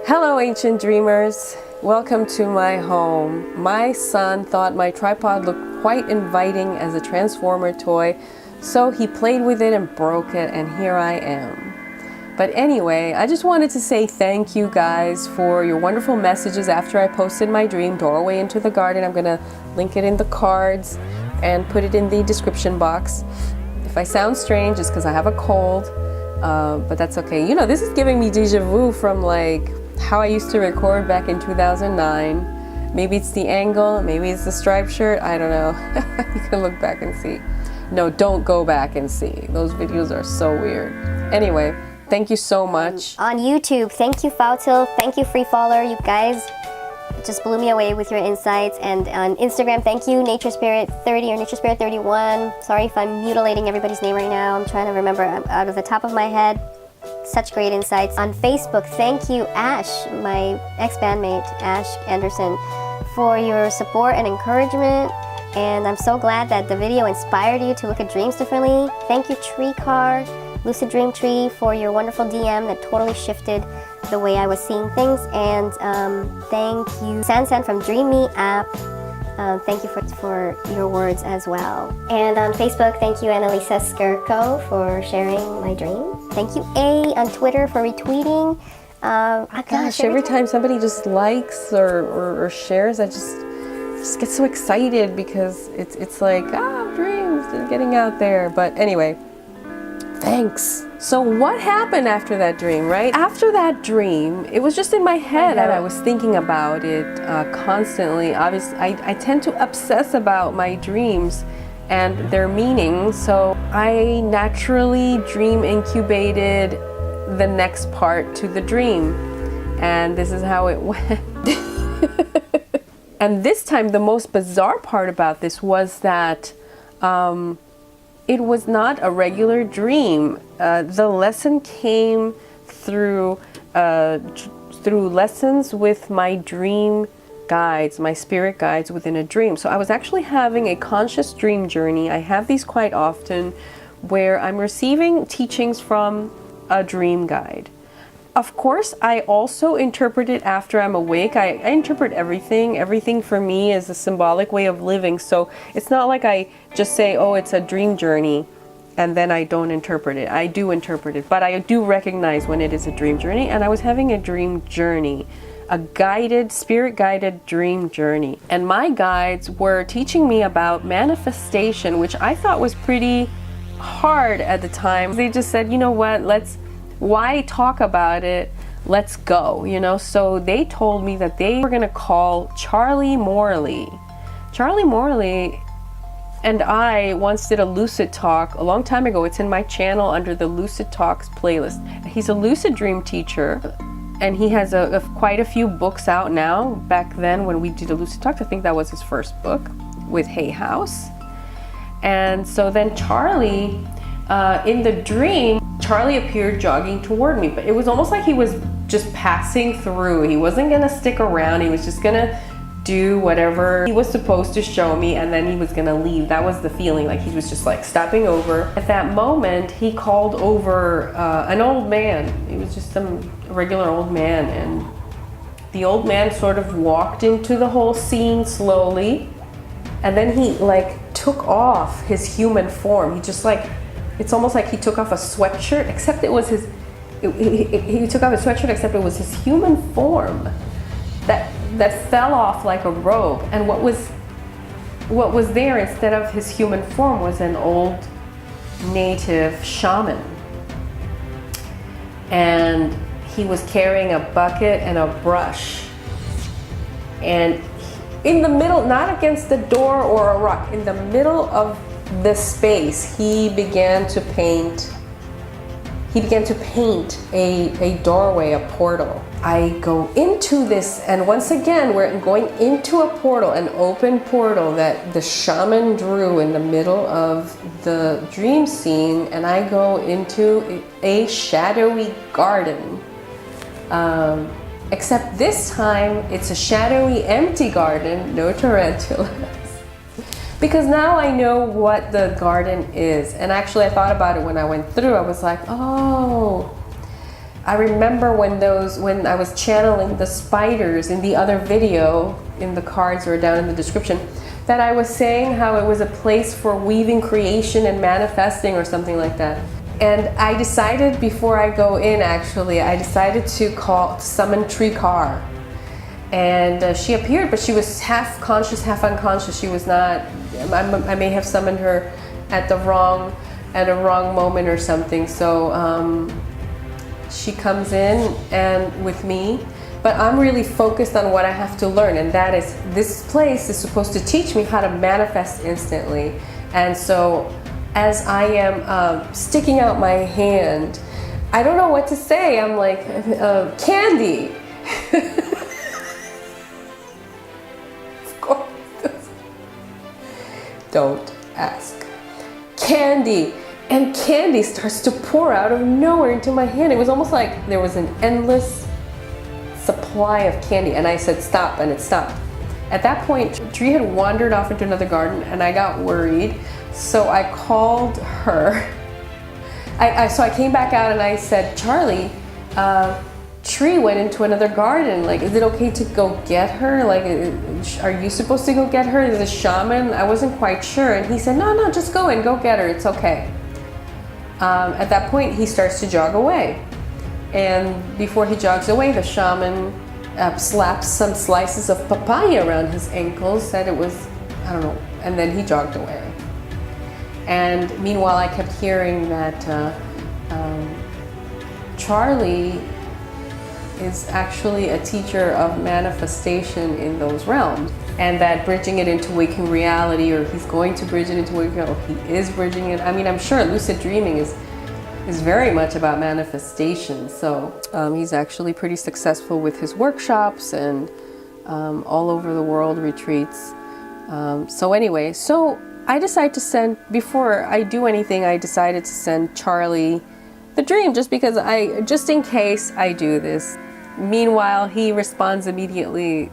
Hello, ancient dreamers. Welcome to my home. My son thought my tripod looked quite inviting as a transformer toy, so he played with it and broke it, and here I am. But anyway, I just wanted to say thank you guys for your wonderful messages after I posted my dream, Doorway into the Garden. I'm gonna link it in the cards and put it in the description box. If I sound strange, it's because I have a cold, but that's okay. You know, this is giving me déjà vu from like how I used to record back in 2009. Maybe it's the angle, maybe it's the striped shirt, I don't know. You can look back and see. No, don't go back and see. Those videos are so weird. Anyway, thank you so much. On YouTube, thank you Fautil, thank you Free Faller, you guys just blew me away with your insights. And on Instagram, thank you Nature Spirit 30 or Nature Spirit 31. Sorry if I'm mutilating everybody's name right now. I'm trying to remember out of the top of my head. Such great insights. On Facebook, thank you Ash, my ex-bandmate Ash Anderson, for your support and encouragement. And I'm so glad that the video inspired you to look at dreams differently. Thank you Tree Car, Lucid Dream Tree, for your wonderful DM that totally shifted the way I was seeing things. And thank you Sansan from Dream Me app. Thank you for your words as well. And on Facebook, thank you Annalisa Skirko for sharing my dream. Thank you A on Twitter for retweeting. Gosh, every time somebody just likes or shares, I just get so excited because it's like, dreams are getting out there. But anyway, thanks. So what happened after that dream, right? After that dream, it was just in my head and I was thinking about it constantly. Obviously, I tend to obsess about my dreams and their meaning, so I naturally dream incubated the next part to the dream. And this is how it went. And this time, the most bizarre part about this was that it was not a regular dream. The lesson came through lessons with my dream guides, my spirit guides within a dream. So I was actually having a conscious dream journey. I have these quite often where I'm receiving teachings from a dream guide. Of course, I also interpret it after I'm awake. I interpret everything. Everything for me is a symbolic way of living. So it's not like I just say, oh, it's a dream journey, and then I don't interpret it. I do interpret it, but I do recognize when it is a dream journey. And I was having a dream journey, a guided, spirit-guided dream journey. And my guides were teaching me about manifestation, which I thought was pretty hard at the time. They just said, you know what, why talk about it? Let's go, you know? So they told me that they were gonna call Charlie Morley. Charlie Morley and I once did a lucid talk a long time ago. It's in my channel under the Lucid Talks playlist. He's a lucid dream teacher and he has quite a few books out now. Back then when we did a lucid talk, I think that was his first book with Hay House. And so then Charlie, in the dream, Charlie appeared jogging toward me, but it was almost like he was just passing through. He wasn't gonna stick around. He was just gonna do whatever he was supposed to show me, and then he was gonna leave. That was the feeling, like he was just like stopping over. At that moment, he called over an old man. He was just some regular old man, and the old man sort of walked into the whole scene slowly, and then he like took off his human form. He just like, it's almost like he took off a sweatshirt, except it was his, he took off his sweatshirt, except it was his human form that fell off like a robe. And what was there instead of his human form was an old native shaman. And he was carrying a bucket and a brush. And in the middle, not against the door or a rock, in the middle of the space, he began to paint a doorway, a portal. I go into this, and once again, we're going into a portal, an open portal that the shaman drew in the middle of the dream scene, and I go into a shadowy garden. Except this time, it's a shadowy, empty garden, no tarantulas. Because now I know what the garden is. And actually I thought about it when I went through. I was like, oh, I remember when I was channeling the spiders in the other video, in the cards or down in the description, that I was saying how it was a place for weaving creation and manifesting or something like that. And I decided before I go in, actually, I decided to summon Tree Car. And she appeared, but she was half conscious, half unconscious. She was not, I may have summoned her at a wrong moment or something. So she comes in and with me, but I'm really focused on what I have to learn. And that is, this place is supposed to teach me how to manifest instantly. And so as I am sticking out my hand, I don't know what to say. I'm like, candy. Of course. Don't ask. Candy. And candy starts to pour out of nowhere into my hand. It was almost like there was an endless supply of candy. And I said, stop, and it stopped. At that point, Tree had wandered off into another garden, and I got worried. So I called her. So I came back out and I said, Charlie, Tree went into another garden. Like, is it okay to go get her? Like, are you supposed to go get her? The shaman? I wasn't quite sure. And he said, no, just go in, go get her. It's okay. At that point, he starts to jog away. And before he jogs away, the shaman slaps some slices of papaya around his ankles, said it was, I don't know, and then he jogged away. And meanwhile, I kept hearing that Charlie is actually a teacher of manifestation in those realms, and that bridging it into waking reality, or he's going to bridge it into waking reality, or he is bridging it. I mean, I'm sure lucid dreaming is very much about manifestation. So he's actually pretty successful with his workshops and all over the world retreats. So anyway, I decided to send, before I do anything, I decided to send Charlie the dream, just because just in case I do this. Meanwhile, he responds immediately,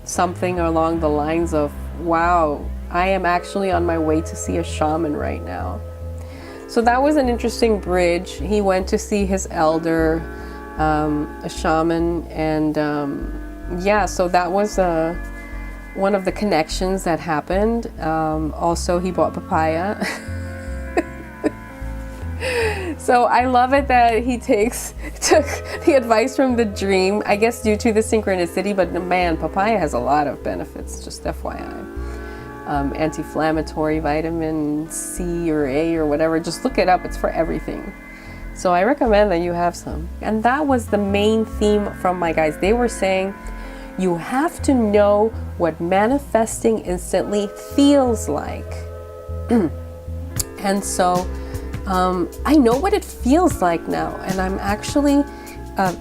something along the lines of, wow, I am actually on my way to see a shaman right now. So that was an interesting bridge. He went to see his elder, a shaman, and yeah, so that was one of the connections that happened. Also, he bought papaya. So I love it that he took the advice from the dream, I guess due to the synchronicity, but man, papaya has a lot of benefits, just FYI. Anti-inflammatory, vitamin C or A or whatever, just look it up, it's for everything. So I recommend that you have some. And that was the main theme from my guides. They were saying, you have to know what manifesting instantly feels like. And so I know what it feels like now, and I'm actually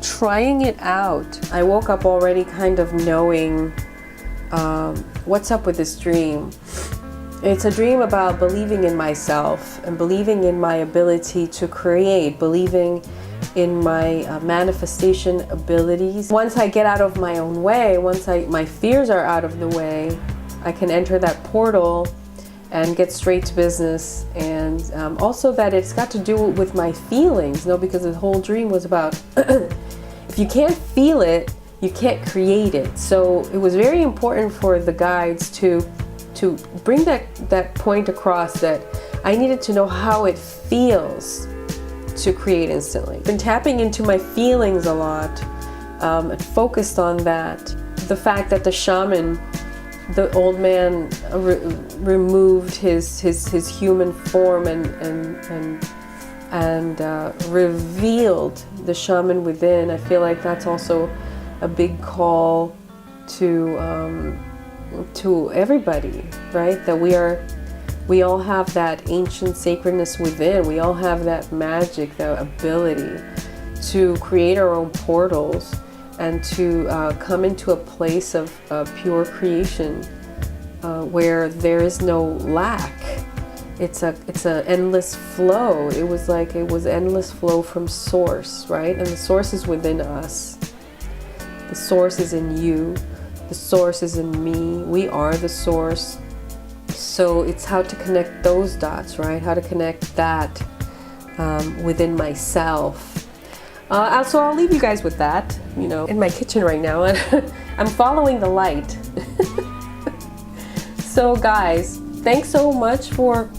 trying it out. I woke up already kind of knowing what's up with this dream. It's a dream about believing in myself and believing in my ability to create, believing in my manifestation abilities. Once I get out of my own way, once my fears are out of the way, I can enter that portal and get straight to business. And also that it's got to do with my feelings, because the whole dream was about if you can't feel it, you can't create it. So it was very important for the guides to bring that point across, that I needed to know how it feels to create instantly. Been tapping into my feelings a lot, and focused on that. The fact that the shaman, the old man, removed his human form and revealed the shaman within. I feel like that's also a big call to everybody, right? That we all have that ancient sacredness within. We all have that magic, that ability to create our own portals and to come into a place of pure creation where there is no lack. It's a endless flow. It was endless flow from source, right? And the source is within us. The source is in you. The source is in me. We are the source. So it's how to connect those dots, right? How to connect that within myself. So I'll leave you guys with that. You know, in my kitchen right now, and I'm following the light. So guys, thanks so much for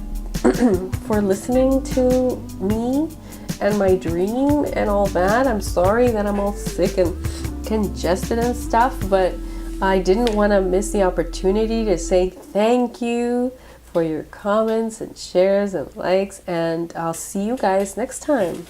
for listening to me and my dream and all that. I'm sorry that I'm all sick and congested and stuff, but I didn't want to miss the opportunity to say thank you for your comments and shares and likes, and I'll see you guys next time.